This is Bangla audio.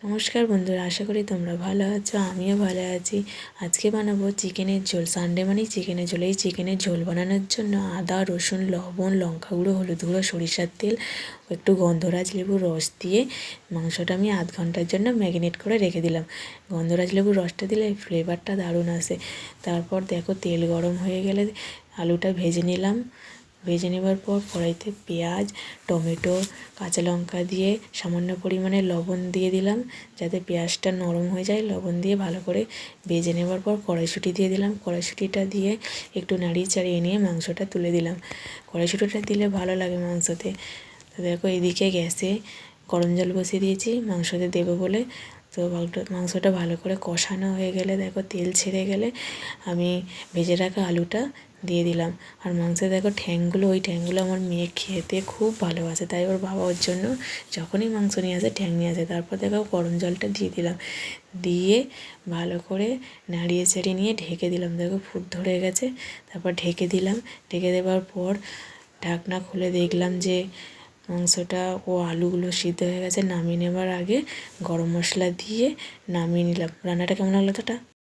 নমস্কার বন্ধুরা, আশা করি তোমরা ভালো আছো। আমিও ভালো আছি। আজকে বানাবো চিকেনের ঝোল। সানডে মানেই চিকেনের ঝোল। এই চিকেনের ঝোল বানানোর জন্য আদা, রসুন, লবণ, লঙ্কা গুঁড়ো, হলুদ গুঁড়ো, সরিষার তেল ও একটু গন্ধরাজ লেবুর রস দিয়ে মাংসটা আমি আধ ঘন্টার জন্য ম্যারিনেট করে রেখে দিলাম। গন্ধরাজ লেবুর রসটা দিলে ফ্লেভারটা দারুণ আসে। তারপর দেখো তেল গরম হয়ে গেলে আলুটা ভেজে নিলাম। ভেজে নেবার পর কড়াইতে পেঁয়াজ, টমেটো, কাঁচা লঙ্কা দিয়ে সামান্য পরিমাণে লবণ দিয়ে দিলাম যাতে পেঁয়াজটা নরম হয়ে যায়। লবণ দিয়ে ভালো করে ভেজে নেবার পর কড়াইশুঁটি দিয়ে দিলাম। কড়াইশুঁটিটা দিয়ে একটু নাড়িয়ে চাড়িয়ে নিয়ে মাংসটা তুলে দিলাম। কড়াইশুঁটিটা দিলে ভালো লাগে মাংসতে। তো দেখো এদিকে গ্যাসে গরম জল বসিয়ে দিয়েছি মাংসতে দেবো বলে। তো মাংসটা ভালো করে কষানো হয়ে গেলে দেখো তেল ছেড়ে গেলে আমি ভেজে রাখা আলুটা দিয়ে দিলাম। আর মাংসে দেখো ঠ্যাংগুলো, ওই ঠ্যাংগুলো আমার মেয়ে খেতে খুব ভালোবাসে, তাই ওর বাবা ওর জন্য যখনই মাংস নিয়ে আসে ঠ্যাং নিয়ে আসে। তারপর দেখো গরম জলটা দিয়ে দিলাম, দিয়ে ভালো করে নাড়িয়ে চাড়িয়ে নিয়ে ঢেকে দিলাম। দেখো ফুট ধরে গেছে। তারপর ঢেকে দিলাম। ঢেকে দেওয়ার পর ঢাকনা খুলে দেখলাম যে মাংসটা ও আলুগুলো সিদ্ধ হয়ে গেছে। নামিয়ে নেবার আগে গরম মশলা দিয়ে নামিয়ে নিলাম। রান্নাটা কেমন লাগলো?